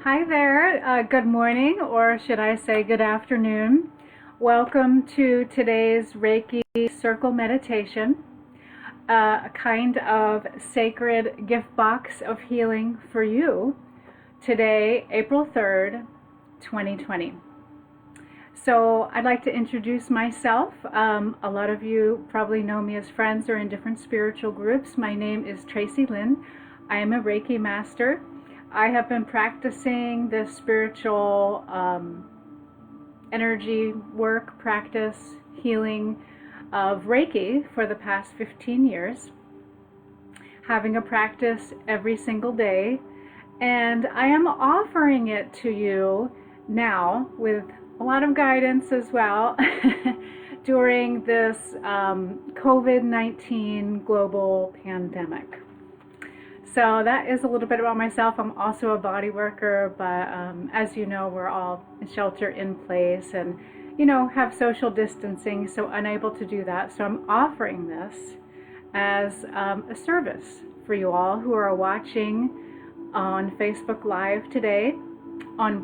Hi there, good morning, or should I say good afternoon. Welcome to today's Reiki Circle Meditation, a kind of sacred gift box of healing for you today, April 3rd, 2020. So I'd like to introduce myself. A lot of you probably know me as friends or in different spiritual groups. My name is Tracy Lynn. I am a Reiki Master. I have been practicing this spiritual energy work, practice, healing of Reiki for the past 15 years, having a practice every single day, and I am offering it to you now with a lot of guidance as well during this COVID-19 global pandemic. So that is a little bit about myself. I'm also a body worker, but as you know, we're all shelter in place and, have social distancing, so unable to do that. So I'm offering this as a service for you all who are watching on Facebook Live today, on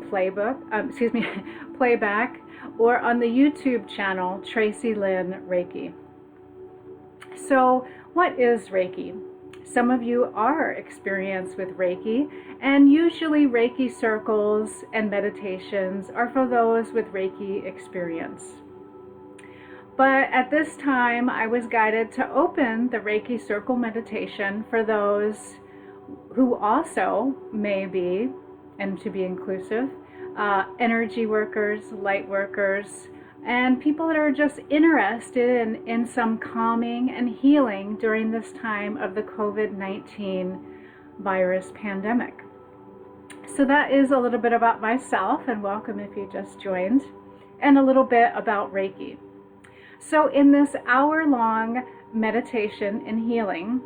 playback, or on the YouTube channel, Tracy Lynn Reiki. So what is Reiki? Some of you are experienced with Reiki, and usually Reiki circles and meditations are for those with Reiki experience. But at this time, I was guided to open the Reiki Circle Meditation for those who also may be, and to be inclusive, energy workers, light workers, and people that are just interested in some calming and healing during this time of the COVID-19 virus pandemic. So that is a little bit about myself, and welcome if you just joined, and a little bit about Reiki. So in this hour-long meditation and healing,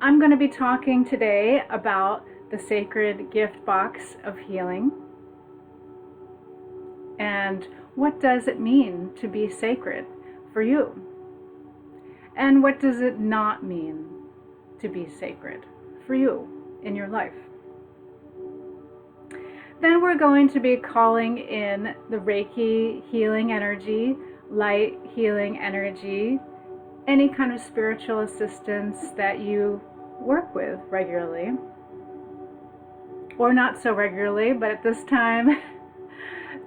I'm going to be talking today about the sacred gift box of healing. And what does it mean to be sacred for you? And what does it not mean to be sacred for you in your life? Then we're going to be calling in the Reiki healing energy, light healing energy, any kind of spiritual assistance that you work with regularly, or not so regularly, but at this time,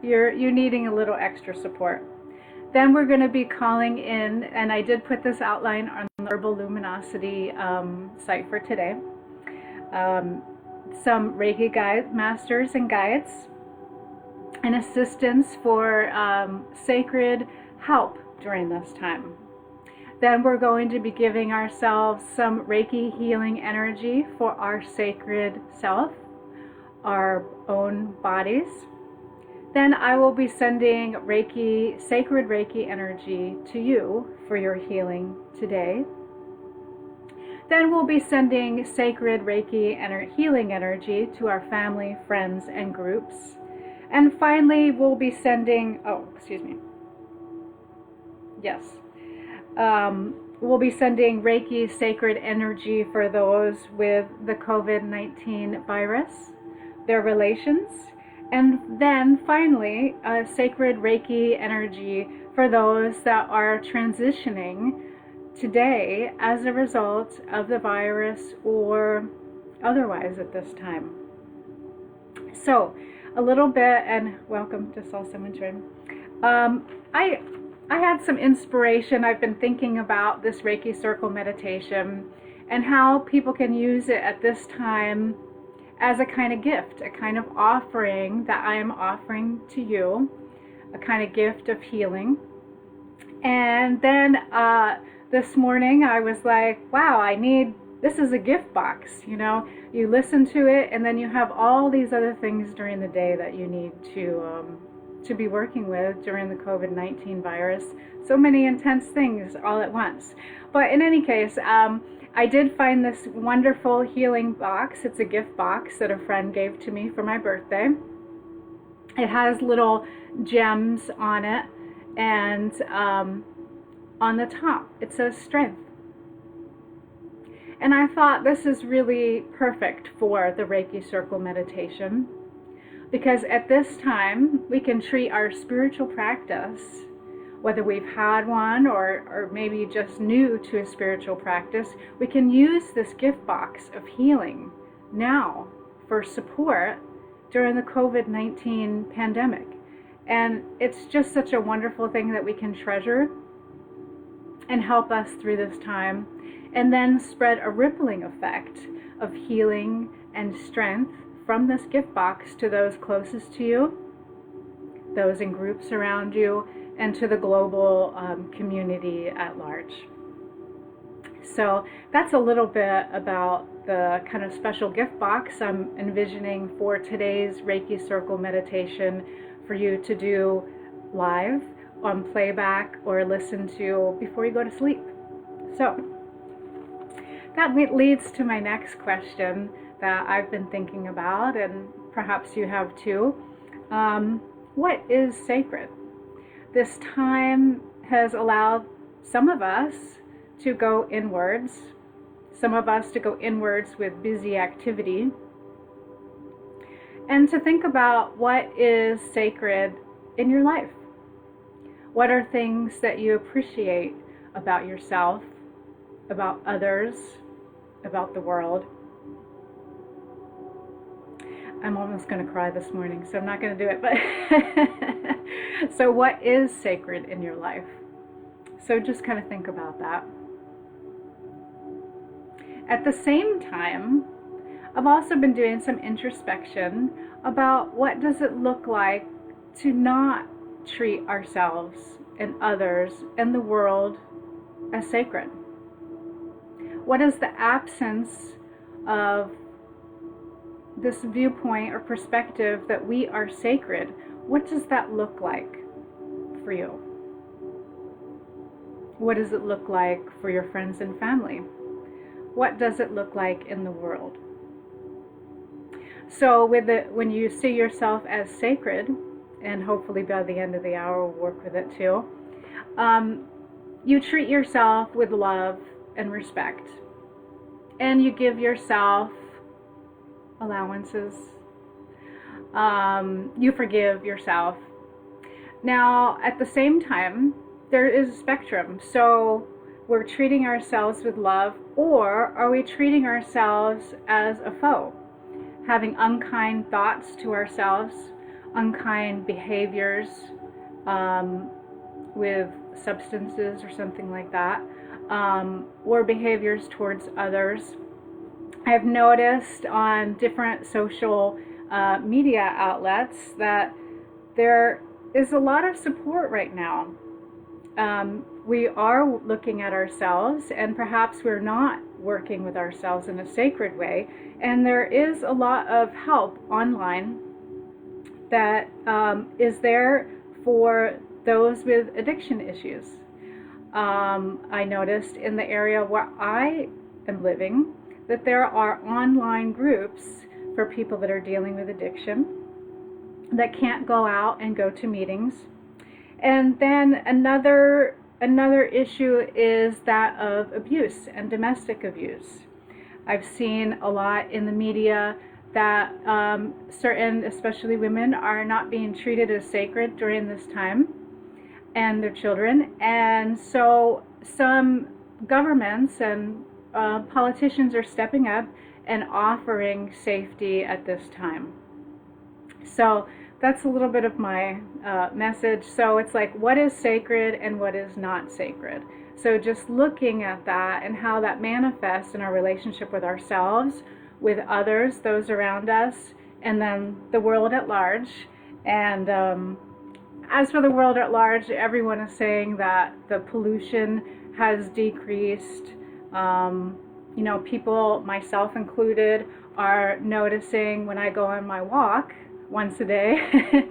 you're needing a little extra support. Then we're going to be calling in, and I did put this outline on the Herbal Luminosity site for today, some Reiki masters and guides, and assistance for sacred help during this time. Then we're going to be giving ourselves some Reiki healing energy for our sacred self, our own bodies. Then I will be sending sacred Reiki energy to you for your healing today. Then we'll be sending sacred Reiki healing energy to our family, friends, and groups. And finally, we'll be sending, we'll be sending Reiki sacred energy for those with the COVID-19 virus, their relations. And then finally, sacred Reiki energy for those that are transitioning today as a result of the virus or otherwise at this time. So a little bit, and welcome, just saw someone join. I had some inspiration. I've been thinking about this Reiki Circle meditation and how people can use it at this time as a kind of gift, a kind of offering that I am offering to you, a kind of gift of healing. And then this morning I was like, wow, this is a gift box. You listen to it, and then you have all these other things during the day that you need to be working with during the COVID-19 virus. So many intense things all at once. But in any case, I did find this wonderful healing box. It's a gift box that a friend gave to me for my birthday. It has little gems on it, and on the top it says strength. And I thought this is really perfect for the Reiki Circle Meditation, because at this time we can treat our spiritual practice, whether we've had one or maybe just new to a spiritual practice, we can use this gift box of healing now for support during the COVID-19 pandemic. And it's just such a wonderful thing that we can treasure and help us through this time, and then spread a rippling effect of healing and strength from this gift box to those closest to you, those in groups around you, and to the global community at large. So that's a little bit about the kind of special gift box I'm envisioning for today's Reiki Circle meditation for you to do live, on playback, or listen to before you go to sleep. So that leads to my next question that I've been thinking about, and perhaps you have too. What is sacred? This time has allowed some of us to go inwards, some of us to go inwards with busy activity, and to think about what is sacred in your life. What are things that you appreciate about yourself, about others, about the world? I'm almost going to cry this morning, so I'm not going to do it. But so what is sacred in your life? So just kind of think about that. At the same time, I've also been doing some introspection about what does it look like to not treat ourselves and others and the world as sacred. What is the absence of this viewpoint or perspective that we are sacred? What does that look like for you? What does it look like for your friends and family? What does it look like in the world? So when you see yourself as sacred, and hopefully by the end of the hour we'll work with it too, you treat yourself with love and respect, and you give yourself allowances. You forgive yourself. Now, at the same time, there is a spectrum. So we're treating ourselves with love, or are we treating ourselves as a foe, having unkind thoughts to ourselves, unkind behaviors with substances or something like that, or behaviors towards others. I've noticed on different social media outlets that there is a lot of support right now. We are looking at ourselves, and perhaps we're not working with ourselves in a sacred way, and there is a lot of help online that is there for those with addiction issues. I noticed in the area where I am living that there are online groups for people that are dealing with addiction that can't go out and go to meetings. And then another issue is that of abuse and domestic abuse. I've seen a lot in the media that certain, especially women, are not being treated as sacred during this time, and their children. And so some governments and politicians are stepping up and offering safety at this time. So that's a little bit of my message. So it's like, what is sacred and what is not sacred? So just looking at that and how that manifests in our relationship with ourselves, with others, those around us, and then the world at large. And as for the world at large, everyone is saying that the pollution has decreased. You know, people, myself included, are noticing when I go on my walk once a day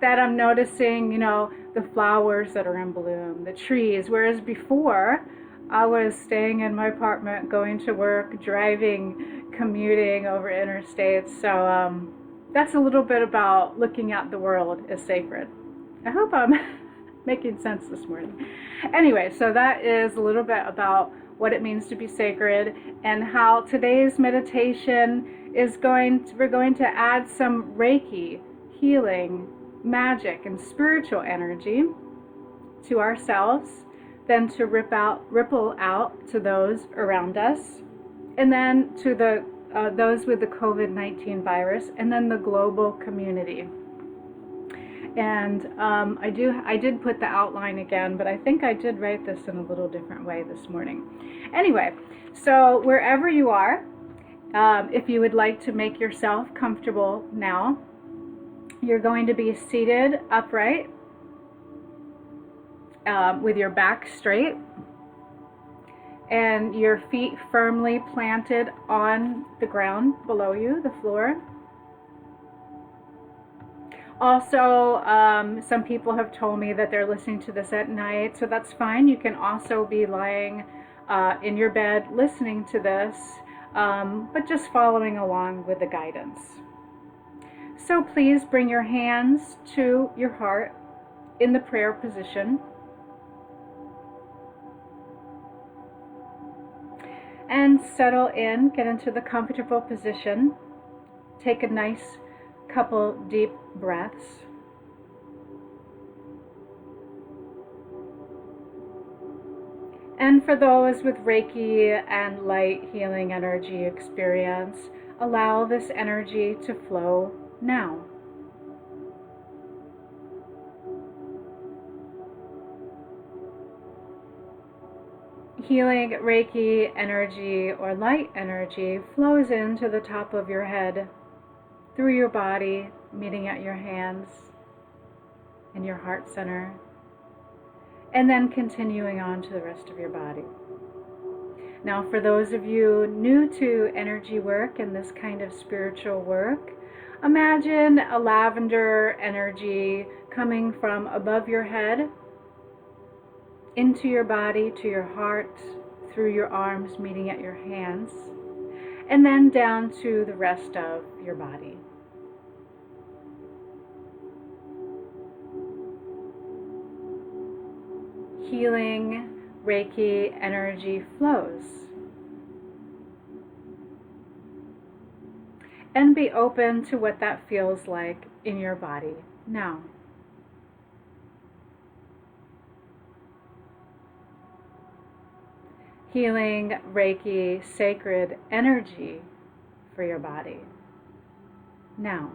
that I'm noticing, you know, the flowers that are in bloom, the trees, whereas before I was staying in my apartment, going to work, driving, commuting over interstates. So that's a little bit about looking at the world as sacred. I hope I'm making sense this morning. Anyway, so that is a little bit about what it means to be sacred, and how today's meditation is we're going to add some Reiki, healing, magic, and spiritual energy to ourselves, then to ripple out to those around us, and then to those with the COVID-19 virus, and then the global community. And I did put the outline again, but I think I did write this in a little different way this morning. Anyway, so wherever you are, if you would like to make yourself comfortable now, you're going to be seated upright with your back straight and your feet firmly planted on the ground below you, the floor. Also, some people have told me that they're listening to this at night, so that's fine. You can also be lying in your bed listening to this, but just following along with the guidance. So please bring your hands to your heart in the prayer position. And settle in, get into the comfortable position. Take a nice couple deep breaths. And for those with Reiki and light healing energy experience, allow this energy to flow now. Healing Reiki energy or light energy flows into the top of your head, through your body, meeting at your hands and your heart center, and then continuing on to the rest of your body. Now, for those of you new to energy work and this kind of spiritual work, imagine a lavender energy coming from above your head into your body, to your heart, through your arms, meeting at your hands, and then down to the rest of your body. Healing Reiki energy flows. And be open to what that feels like in your body now. Healing Reiki sacred energy for your body now.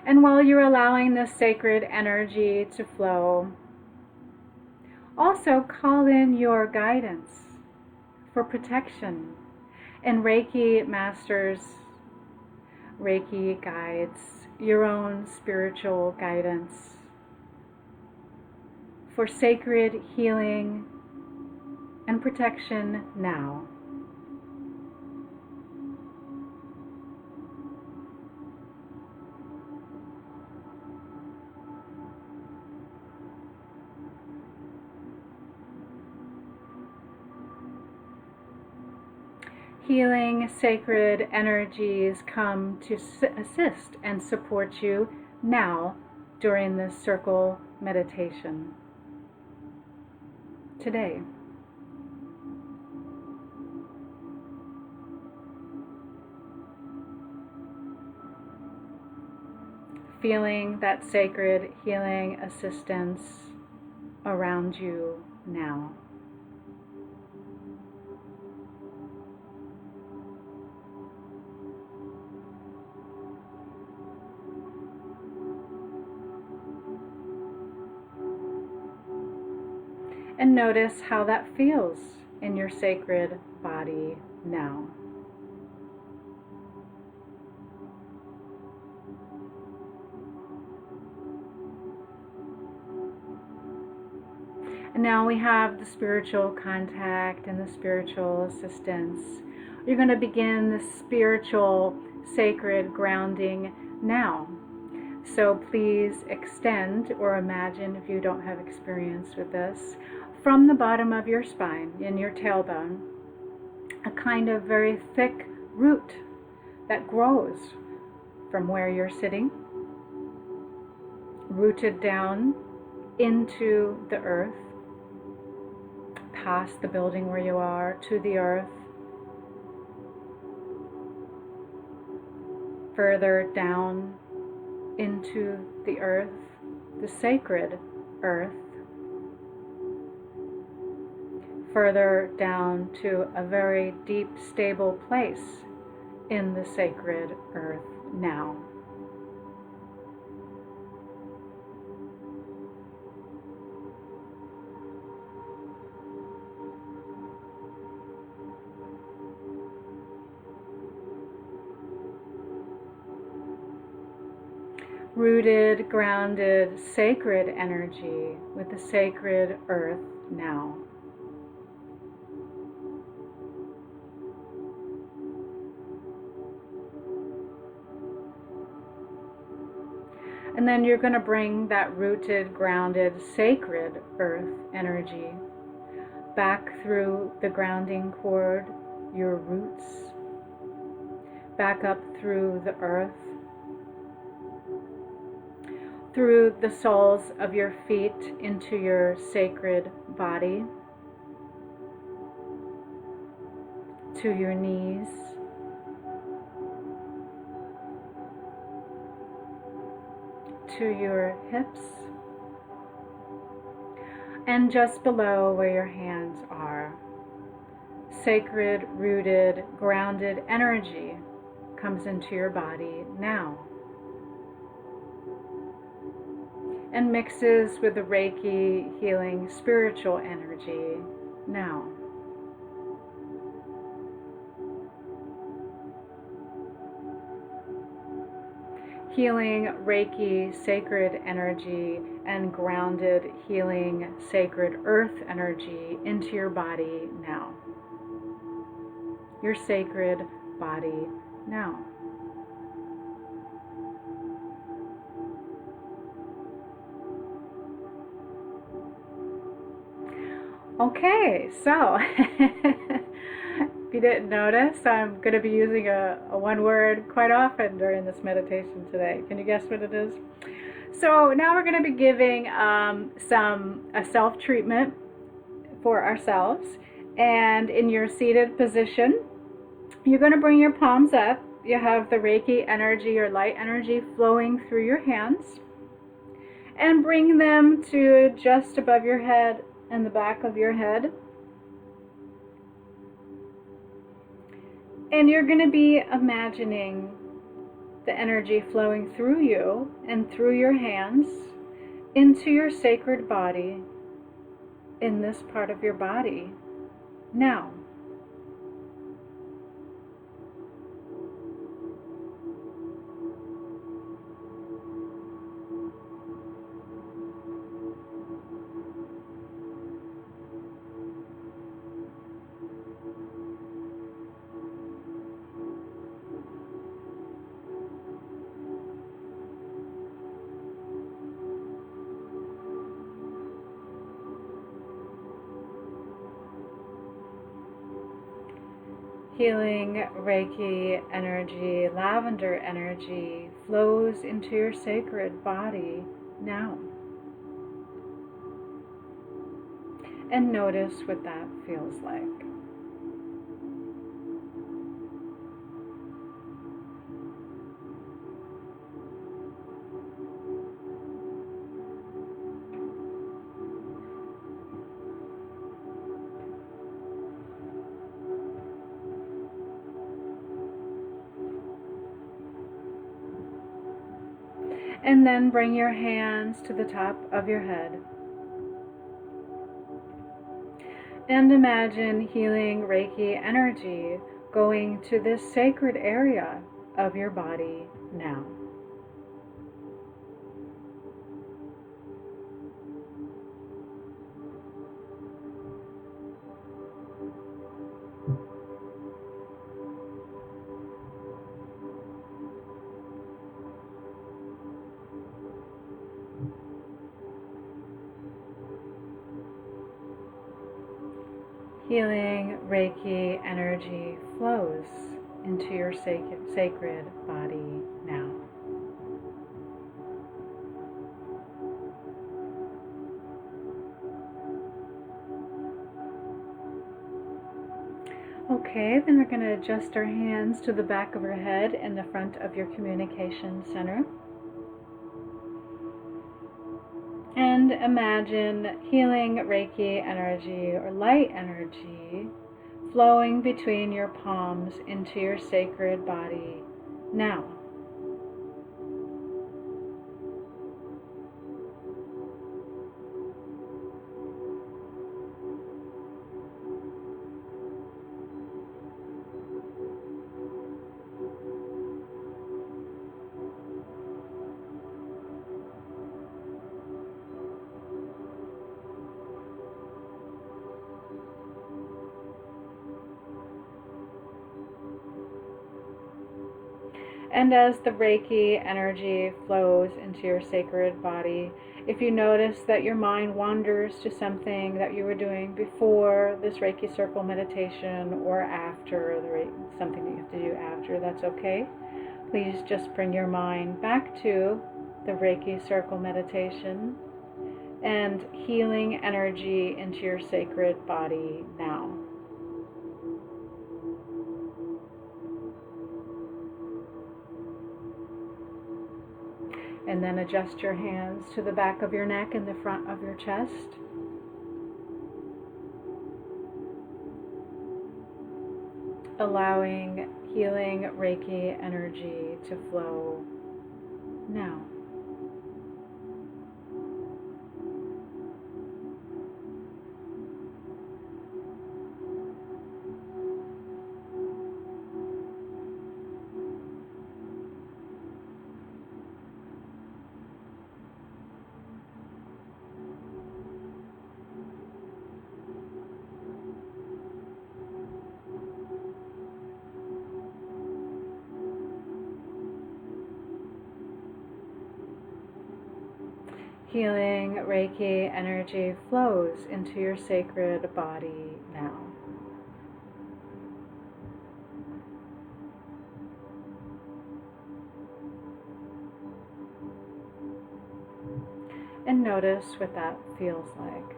And while you're allowing this sacred energy to flow, also call in your guidance for protection and Reiki masters, Reiki guides, your own spiritual guidance for sacred healing and protection now. Healing sacred energies come to assist and support you now during this circle meditation today. Feeling that sacred healing assistance around you now. And notice how that feels in your sacred body now. And now we have the spiritual contact and the spiritual assistance. You're going to begin the spiritual sacred grounding now. So please extend or imagine, if you don't have experience with this, from the bottom of your spine, in your tailbone, a kind of very thick root that grows from where you're sitting, rooted down into the earth, past the building where you are, to the earth, further down into the earth, the sacred earth, further down to a very deep, stable place in the sacred earth now. Rooted, grounded, sacred energy with the sacred earth now. And then you're going to bring that rooted, grounded, sacred earth energy back through the grounding cord, your roots, back up through the earth, through the soles of your feet into your sacred body, to your knees, to your hips, and just below where your hands are. Sacred, rooted, grounded energy comes into your body now and mixes with the Reiki healing spiritual energy now. Healing Reiki sacred energy and grounded healing sacred earth energy into your body now. Your sacred body now. Okay, so if you didn't notice, I'm going to be using a one word quite often during this meditation today. Can you guess what it is? So now we're going to be giving a self-treatment for ourselves. And in your seated position, you're going to bring your palms up. You have the Reiki energy or light energy flowing through your hands. And bring them to just above your head and the back of your head. And you're going to be imagining the energy flowing through you and through your hands into your sacred body in this part of your body now. Healing Reiki energy, lavender energy flows into your sacred body now. And notice what that feels like. And then bring your hands to the top of your head. And imagine healing Reiki energy going to this sacred area of your body now. Healing Reiki energy flows into your sacred body now. Okay, then we're going to adjust our hands to the back of our head and the front of your communication center. And imagine healing Reiki energy or light energy flowing between your palms into your sacred body now. And as the Reiki energy flows into your sacred body, if you notice that your mind wanders to something that you were doing before this Reiki Circle meditation or after something that you have to do after, that's okay. Please just bring your mind back to the Reiki Circle meditation and healing energy into your sacred body now. And then adjust your hands to the back of your neck and the front of your chest. Allowing healing Reiki energy to flow now. Healing Reiki energy flows into your sacred body now. And notice what that feels like.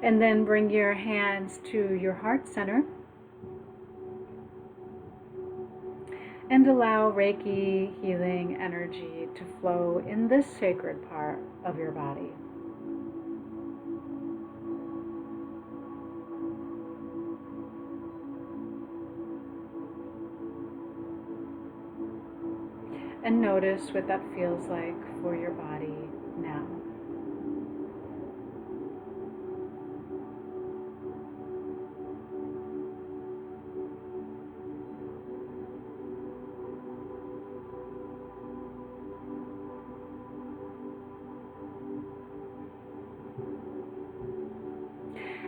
And then bring your hands to your heart center and allow Reiki healing energy to flow in this sacred part of your body. And notice what that feels like for your body now.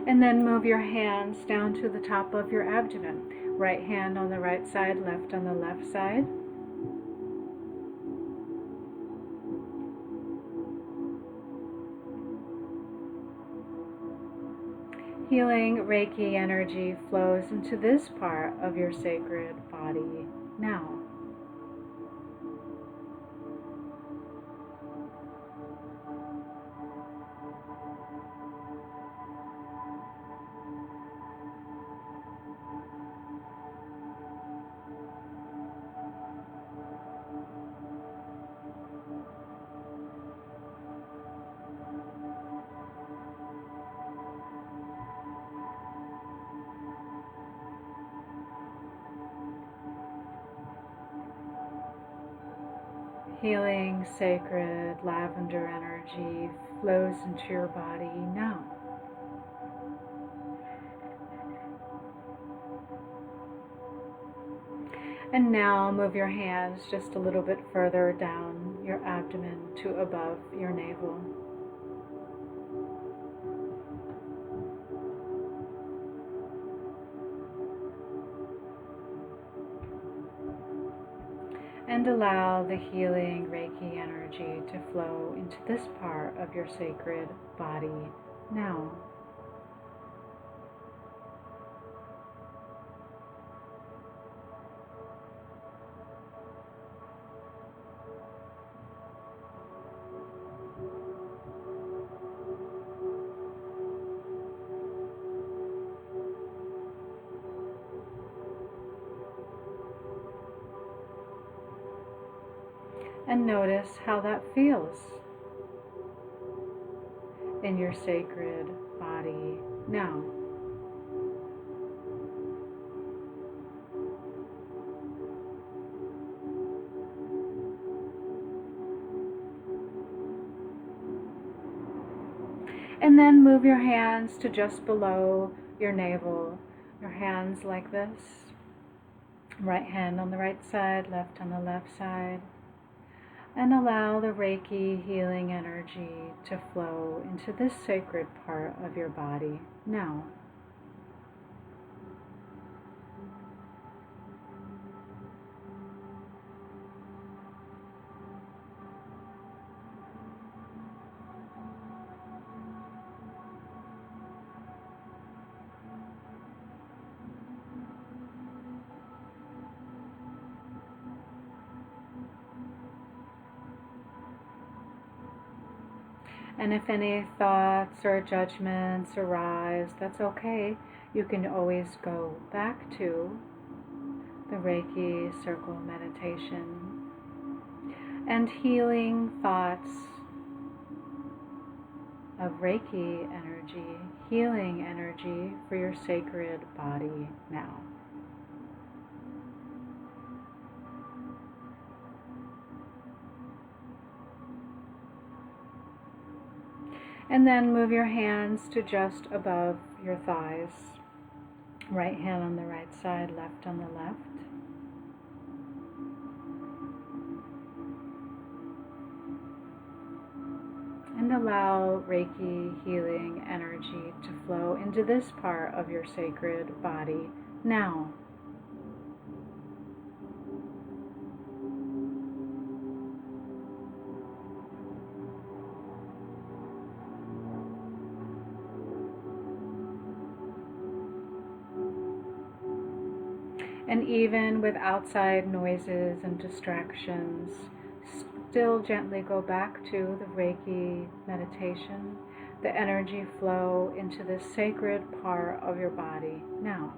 And then move your hands down to the top of your abdomen. Right hand on the right side, left on the left side. Healing Reiki energy flows into this part of your sacred body now. Healing sacred lavender energy flows into your body now. And now move your hands just a little bit further down your abdomen to above your navel. And allow the healing Reiki energy to flow into this part of your sacred body now. And notice how that feels in your sacred body now. And then move your hands to just below your navel. Your hands like this. Right hand on the right side, left on the left side. And allow the Reiki healing energy to flow into this sacred part of your body now. And if any thoughts or judgments arise, that's okay. You can always go back to the Reiki Circle Meditation and healing thoughts of Reiki energy, healing energy for your sacred body now. And then move your hands to just above your thighs. Right hand on the right side, left on the left. And allow Reiki healing energy to flow into this part of your sacred body now. And even with outside noises and distractions, still gently go back to the Reiki meditation, the energy flow into this sacred part of your body now.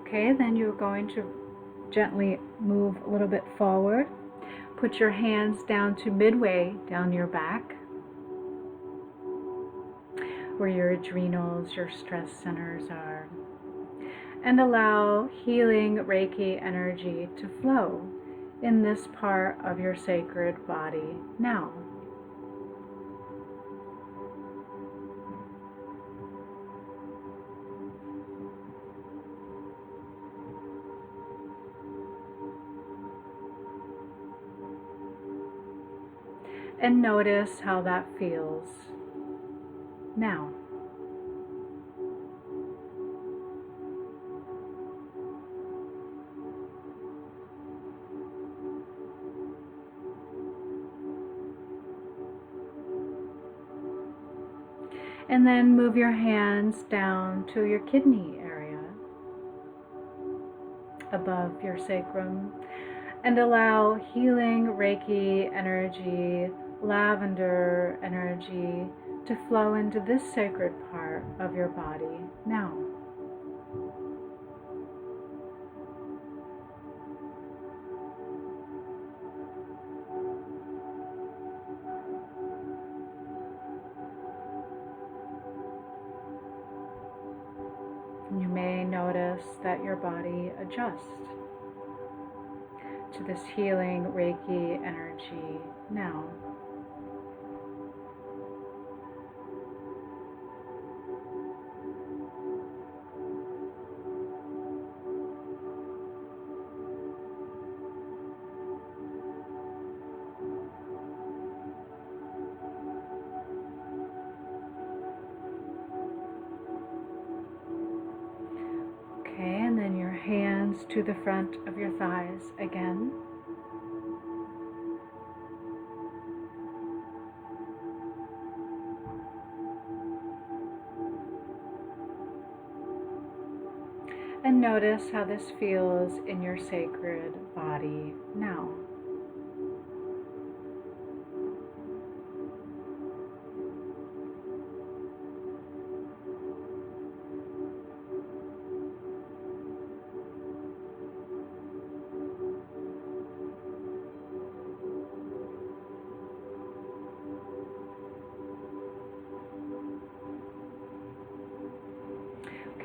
Okay, then you're going to gently move a little bit forward. Put your hands down to midway down your back, where your adrenals, your stress centers are. And allow healing Reiki energy to flow in this part of your sacred body now. And notice how that feels now. And then move your hands down to your kidney area above your sacrum and allow healing Reiki energy, lavender energy to flow into this sacred part of your body now. You may notice that your body adjusts to this healing Reiki energy now. Okay, and then your hands to the front of your thighs again. And notice how this feels in your sacred body now.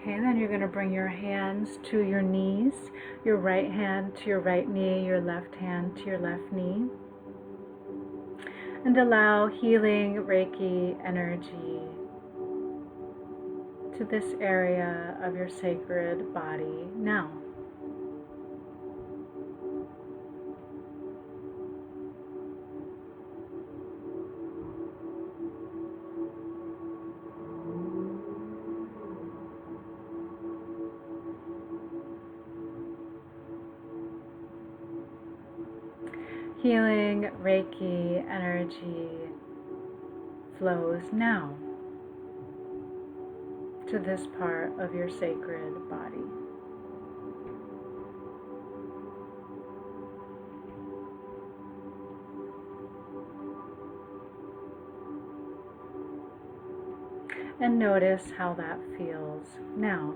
Okay, then you're going to bring your hands to your knees, your right hand to your right knee, your left hand to your left knee. And allow healing Reiki energy to this area of your sacred body now. Healing Reiki energy flows now to this part of your sacred body. And notice how that feels now.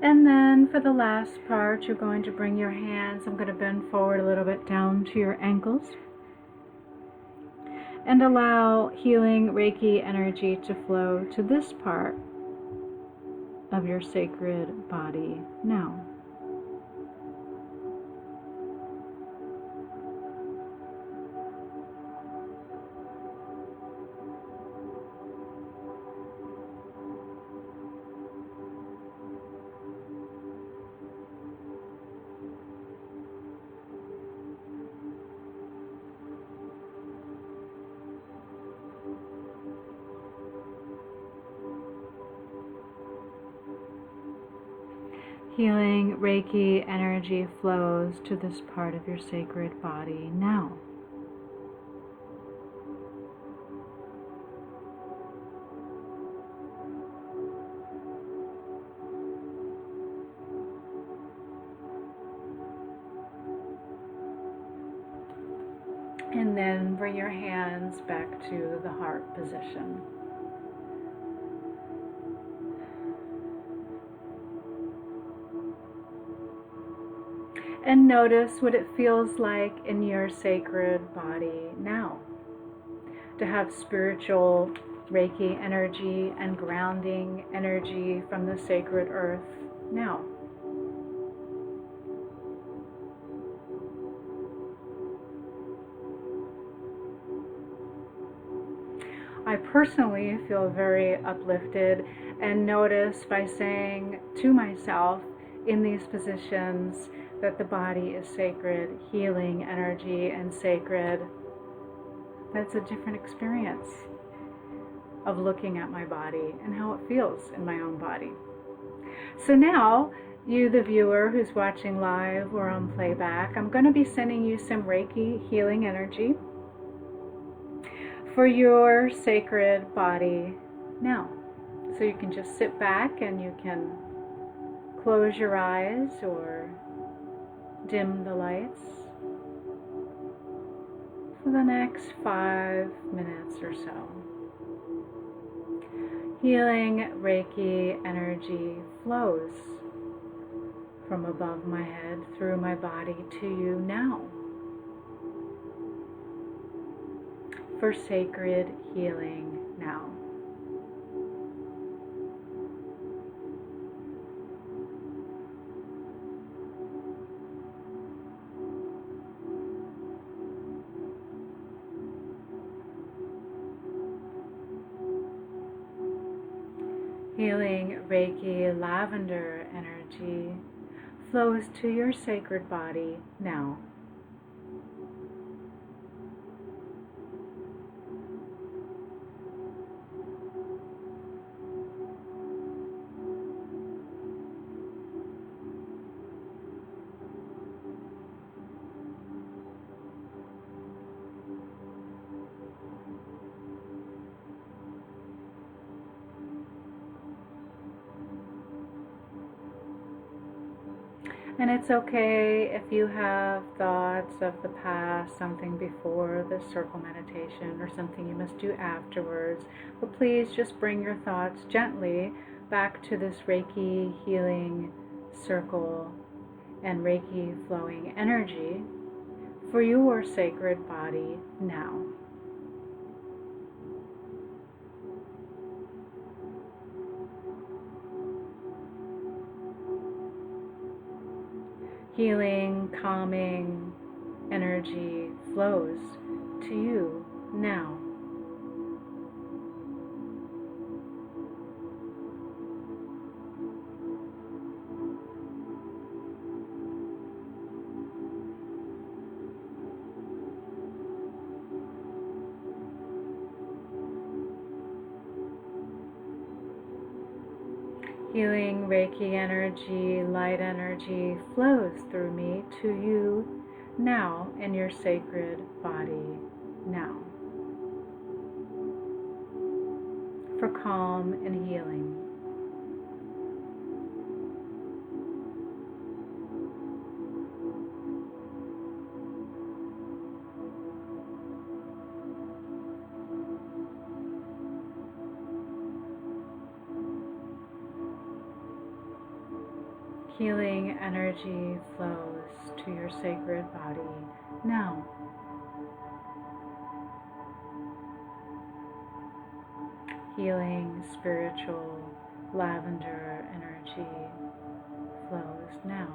And then for the last part, you're going to bring your hands, I'm going to bend forward a little bit down to your ankles. And allow healing Reiki energy to flow to this part of your sacred body now. Healing Reiki energy flows to this part of your sacred body now. And then bring your hands back to the heart position. And notice what it feels like in your sacred body now to have spiritual Reiki energy and grounding energy from the sacred earth now. I personally feel very uplifted and notice by saying to myself in these positions that the body is sacred, healing energy and sacred. That's a different experience of looking at my body and how it feels in my own body. So now, you the viewer who's watching live or on playback, I'm going to be sending you some Reiki healing energy for your sacred body now. So you can just sit back and you can close your eyes or dim the lights for the next 5 minutes or so. Healing Reiki energy flows from above my head through my body to you now for sacred healing now. Healing Reiki lavender energy flows to your sacred body now. And it's okay if you have thoughts of the past, something before the circle meditation, or something you must do afterwards. But please just bring your thoughts gently back to this Reiki healing circle and Reiki flowing energy for your sacred body now. Healing, calming energy flows to you now. Healing Reiki energy, light energy flows through me to you now in your sacred body now for calm and healing. Healing energy flows to your sacred body now. Healing spiritual lavender energy flows now.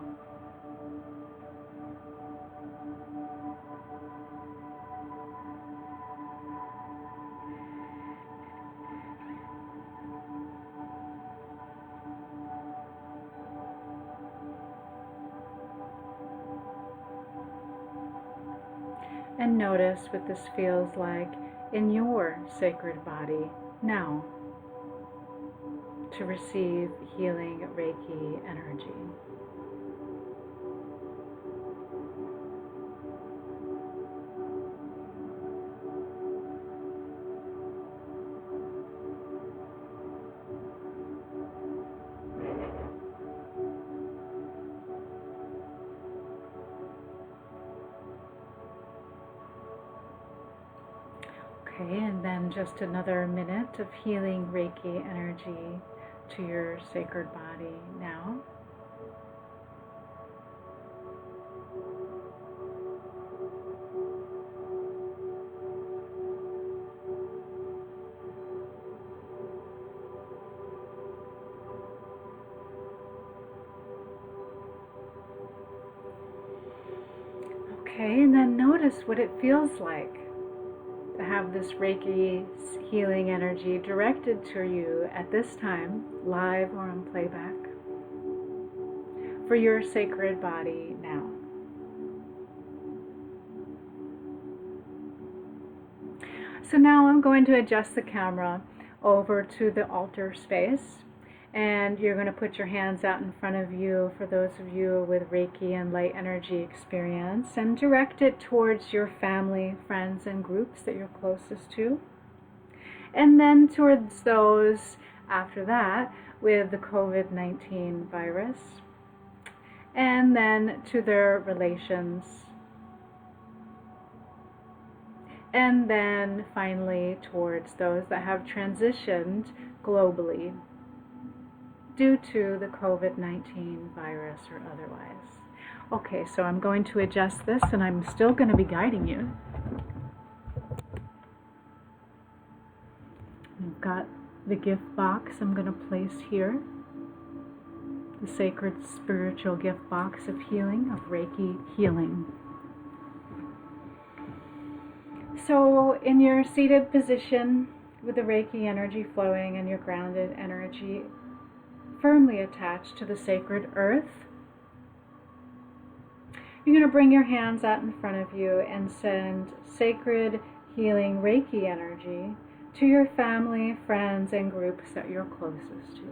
And notice what this feels like in your sacred body now to receive healing Reiki energy. Okay, and then just another minute of healing Reiki energy to your sacred body now. Okay, and then notice what it feels like to have this Reiki healing energy directed to you at this time, live or on playback, for your sacred body now. So now I'm going to adjust the camera over to the altar space, and you're going to put your hands out in front of you for those of you with Reiki and light energy experience, and direct it towards your family, friends, and groups that you're closest to. And then towards those after that with the COVID-19 virus. And then to their relations. And then finally towards those that have transitioned globally due to the COVID-19 virus or otherwise. Okay, so I'm going to adjust this, and I'm still going to be guiding you. I've got the gift box I'm going to place here, the sacred spiritual gift box of healing, of Reiki healing. So in your seated position with the Reiki energy flowing and your grounded energy firmly attached to the sacred earth, you're going to bring your hands out in front of you and send sacred healing Reiki energy to your family, friends, and groups that you're closest to.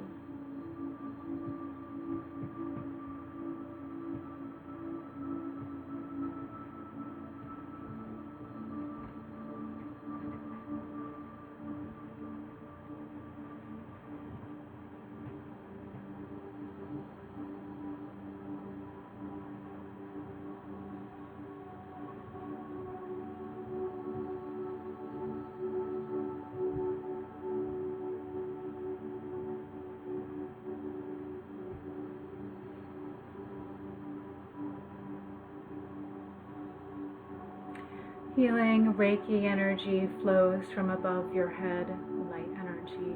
Healing Reiki energy flows from above your head, light energy,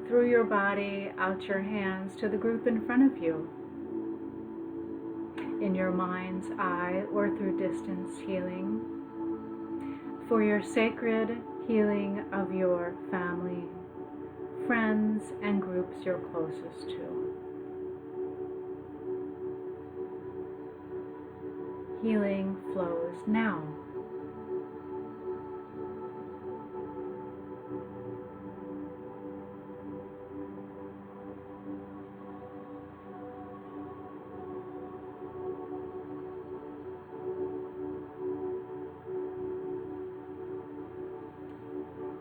through your body, out your hands to the group in front of you. In your mind's eye or through distance healing, for your sacred healing of your family, friends, and groups you're closest to. Healing flows now.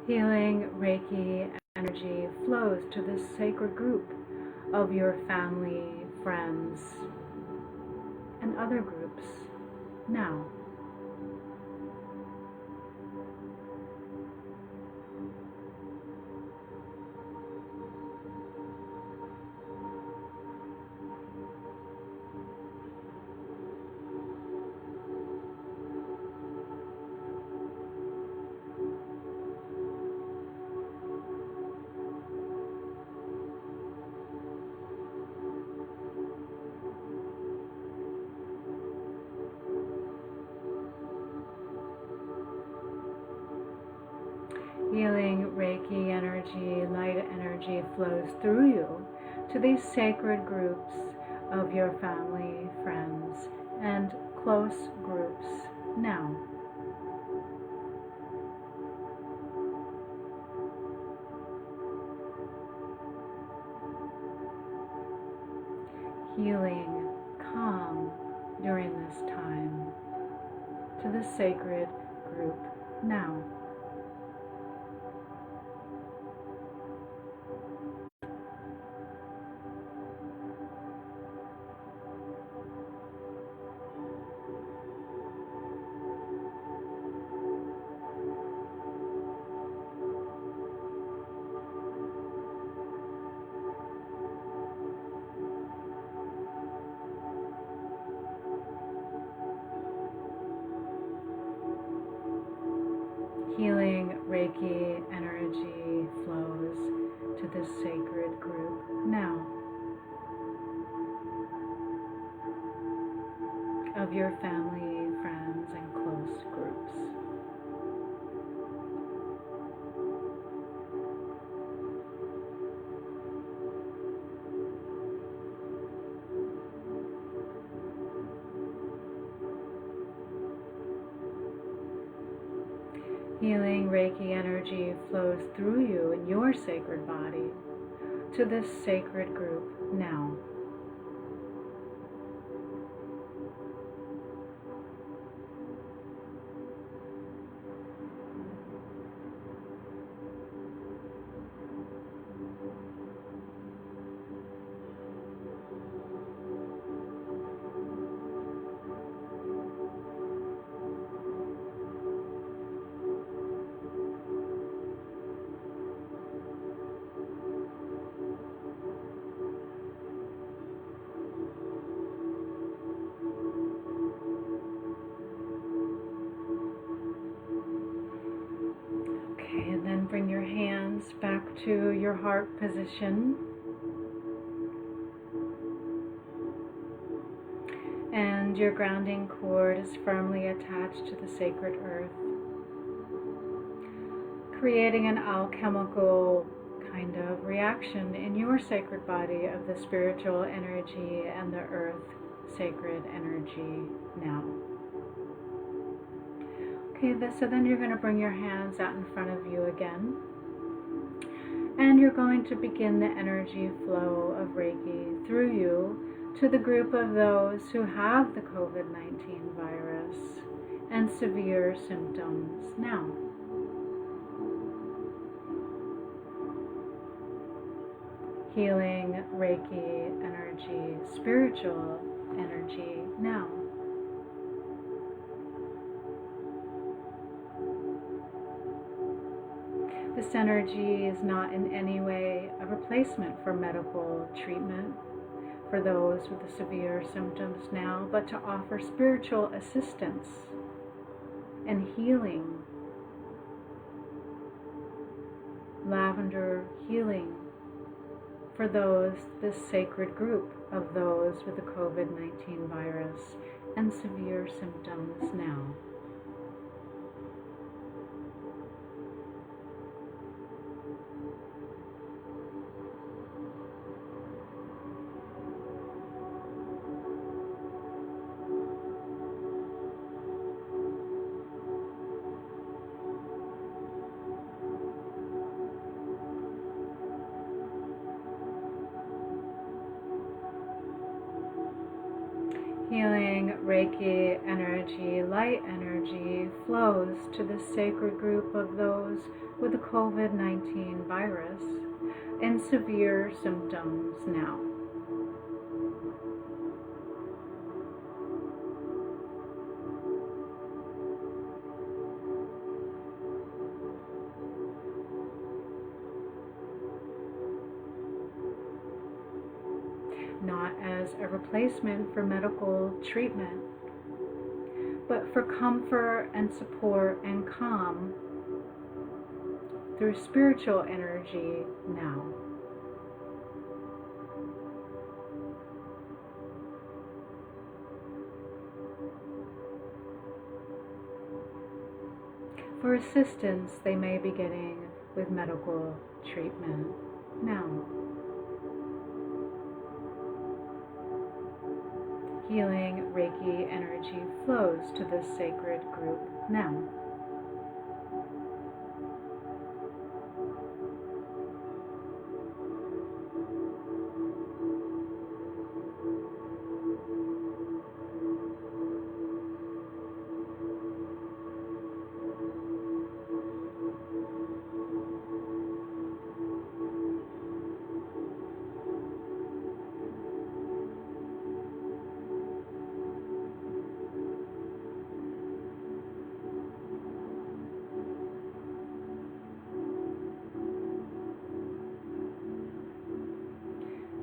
Healing Reiki energy flows to this sacred group of your family, friends, and other groups now. Healing Reiki energy, light energy flows through you to these sacred groups of your family, friends, and close groups now. Healing calm during this time to the sacred group now. Healing Reiki energy flows to this sacred group now. Of your family, friends, and close groups. Healing Reiki energy flows through you in your sacred body to this sacred group now. And then bring your hands back to your heart position. And your grounding cord is firmly attached to the sacred earth, creating an alchemical kind of reaction in your sacred body of the spiritual energy and the earth sacred energy now. Okay, so then you're going to bring your hands out in front of you again. And you're going to begin the energy flow of Reiki through you to the group of those who have the COVID-19 virus and severe symptoms now. Healing Reiki energy, spiritual energy now. This energy is not in any way a replacement for medical treatment for those with the severe symptoms now, but to offer spiritual assistance and healing. Lavender healing for those, this sacred group of those with the COVID-19 virus and severe symptoms now. Healing Reiki energy, light energy flows to the sacred group of those with the COVID-19 virus and severe symptoms now. Not as a replacement for medical treatment, but for comfort and support and calm through spiritual energy now. For assistance they may be getting with medical treatment now. Healing Reiki energy flows to this sacred group now.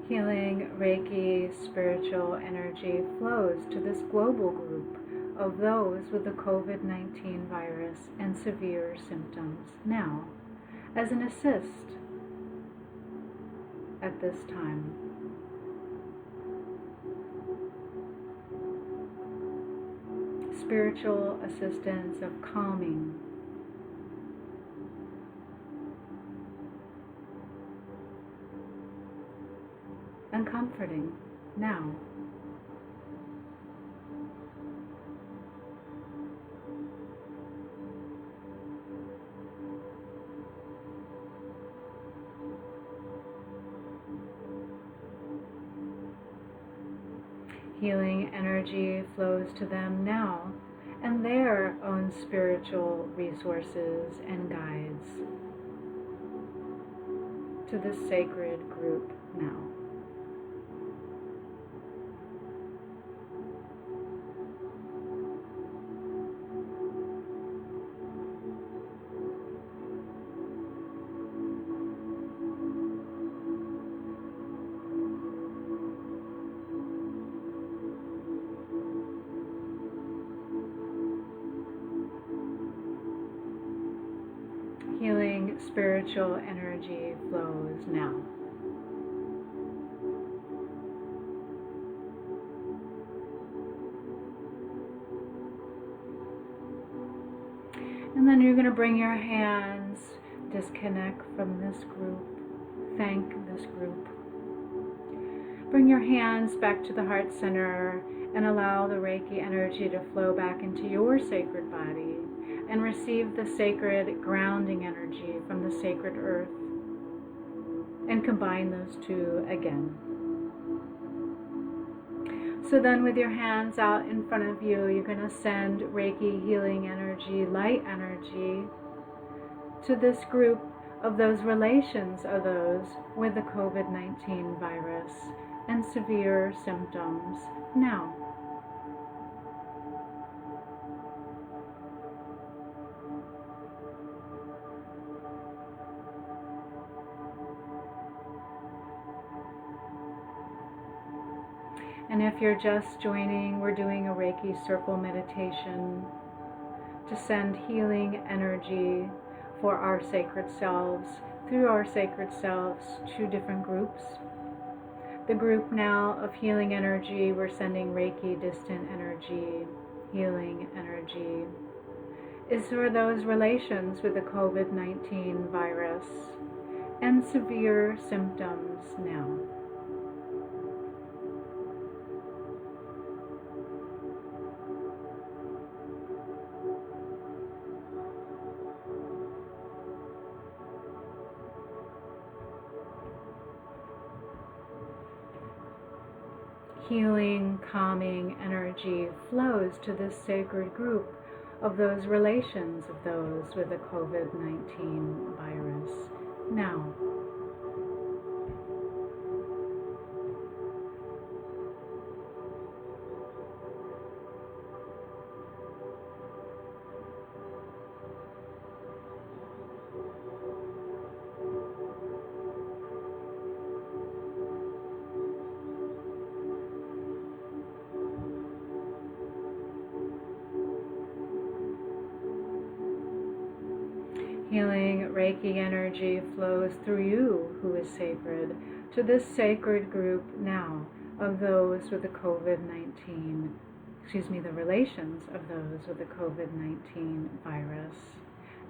Healing Reiki spiritual energy flows to this global group of those with the COVID-19 virus and severe symptoms now as an assist at this time. Spiritual assistance of calming, and comforting now. Healing energy flows to them now and their own spiritual resources and guides to the sacred group now. Healing spiritual energy flows now. And then you're going to bring your hands, disconnect from this group, thank this group. Bring your hands back to the heart center and allow the Reiki energy to flow back into your sacred body and receive the sacred grounding energy from the sacred earth and combine those two again. So then with your hands out in front of you, you're going to send Reiki healing energy, light energy to this group of those relations of those with the COVID-19 virus and severe symptoms now. And if you're just joining, we're doing a Reiki Circle Meditation to send healing energy for our sacred selves, through our sacred selves, to different groups. The group now of healing energy, we're sending Reiki distant energy, healing energy, is for those relations with the COVID-19 virus and severe symptoms now. Healing, calming energy flows to this sacred group of those relations of those with the COVID-19 virus now. Healing Reiki energy flows through you, who is sacred, to this sacred group now of those with the COVID-19, the relations of those with the COVID-19 virus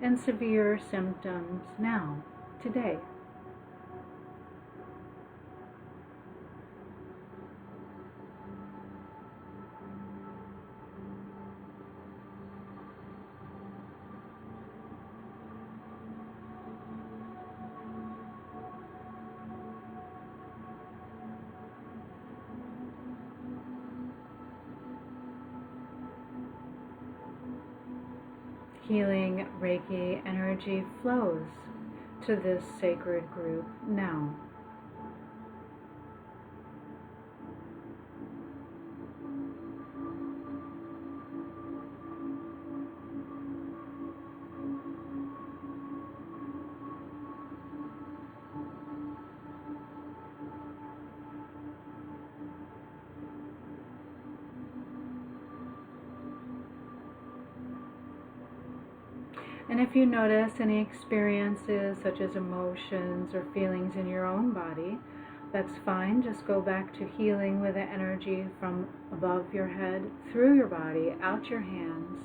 and severe symptoms now, today. Healing Reiki energy flows to this sacred group now. And if you notice any experiences such as emotions or feelings in your own body, that's fine. Just go back to healing with the energy from above your head, through your body, out your hands,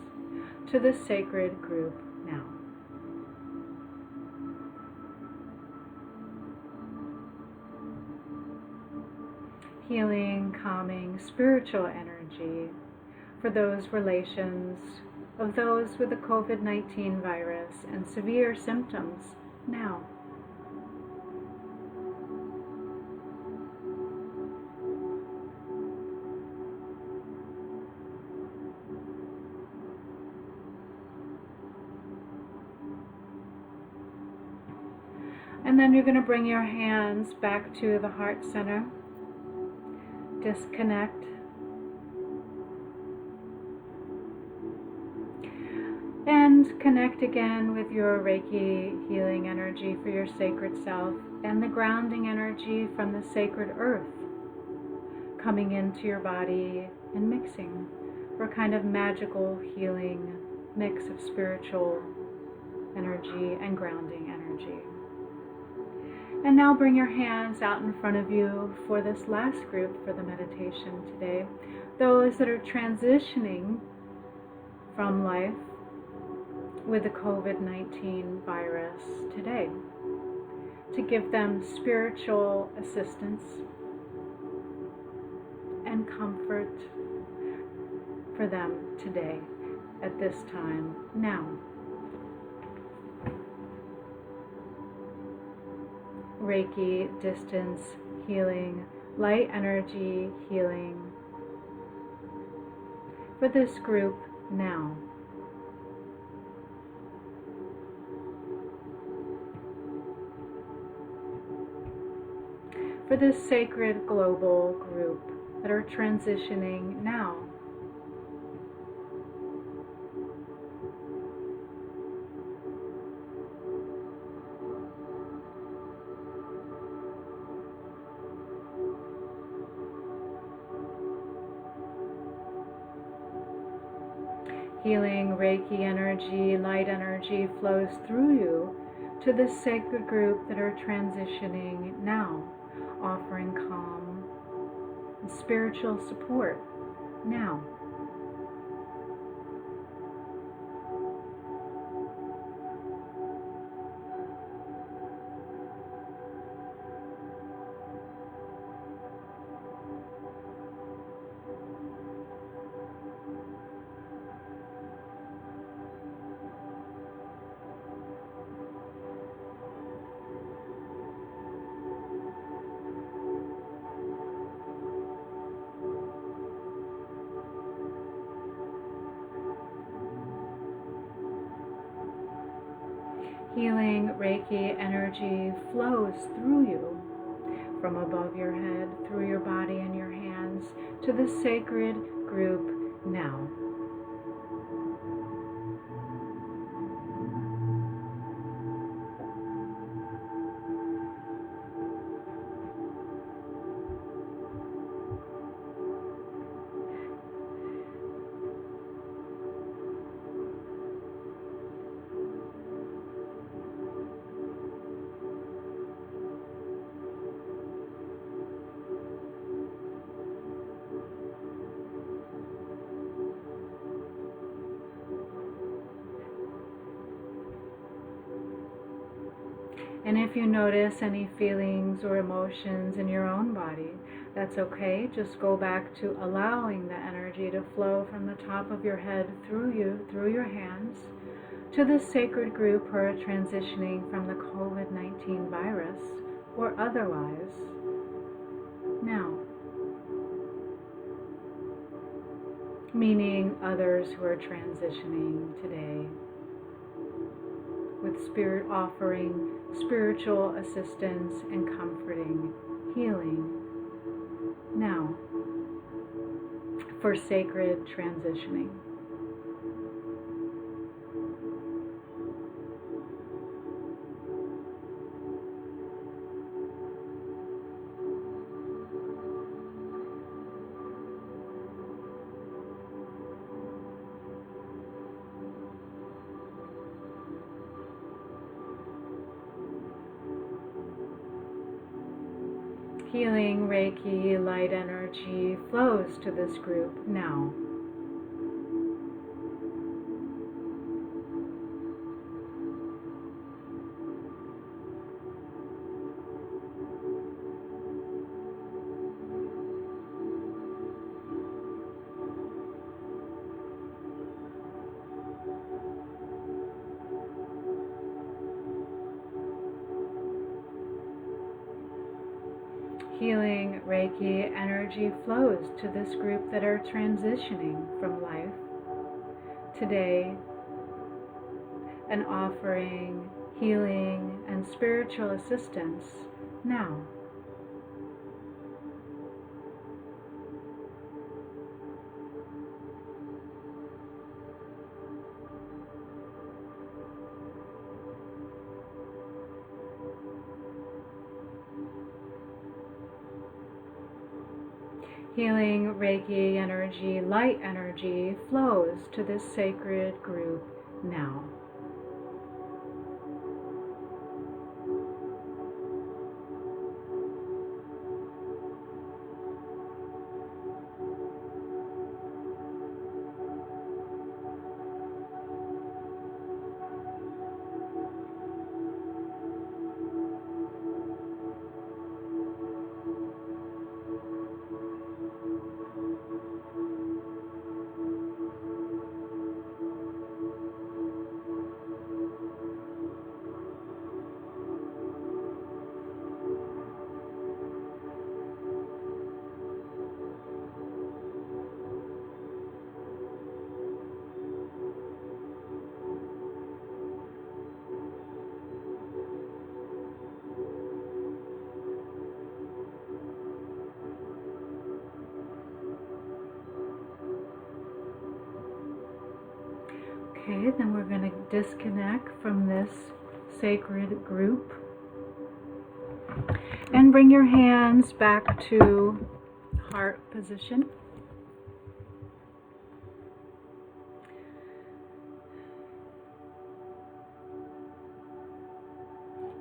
to the sacred group now. Healing, calming, spiritual energy for those relations of those with the COVID-19 virus and severe symptoms now. And then you're going to bring your hands back to the heart center. Disconnect. And connect again with your Reiki healing energy for your sacred self and the grounding energy from the sacred earth coming into your body and mixing for a kind of magical healing mix of spiritual energy and grounding energy. And now bring your hands out in front of you for this last group for the meditation today. Those that are transitioning from life with the COVID-19 virus today, to give them spiritual assistance and comfort for them today, at this time, now. Reiki, distance, healing, light energy, healing for this group now. For this sacred global group that are transitioning now. Healing Reiki energy, light energy flows through you to this sacred group that are transitioning now, offering calm and spiritual support now. Healing Reiki energy flows through you from above your head, through your body and your hands, to the sacred group now. And if you notice any feelings or emotions in your own body, that's okay. Just go back to allowing the energy to flow from the top of your head through you, through your hands, to the sacred group who are transitioning from the COVID-19 virus or otherwise now. Meaning others who are transitioning today, with spirit offering spiritual assistance and comforting healing now for sacred transitioning. Healing Reiki light energy flows to this group now. Healing Reiki energy flows to this group that are transitioning from life today and offering healing and spiritual assistance now. Healing Reiki energy, light energy flows to this sacred group now. Okay, then we're going to disconnect from this sacred group and bring your hands back to heart position.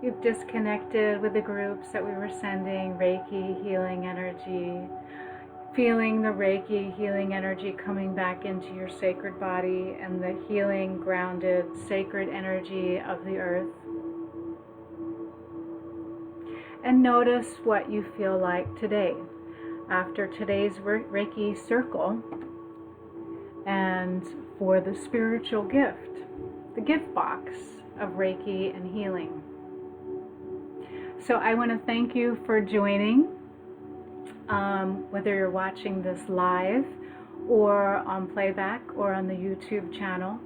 you've disconnected with the groups that we were sending Reiki healing energy, feeling the Reiki healing energy coming back into your sacred body and the healing, grounded, sacred energy of the earth. And notice what you feel like today, after today's Reiki circle, and for the spiritual gift, the gift box of Reiki and healing. So I want to thank you for joining, whether you're watching this live or on playback or on the YouTube channel.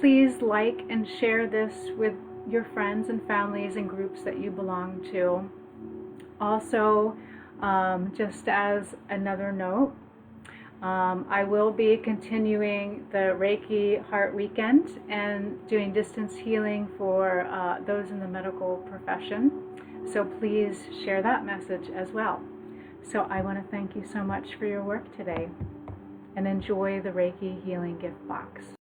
Please like and share this with your friends and families and groups that you belong to. Also, just as another note, I will be continuing the Reiki Heart Weekend and doing distance healing for those in the medical profession. So please share that message as well. So I want to thank you so much for your work today, and enjoy the Reiki healing gift box.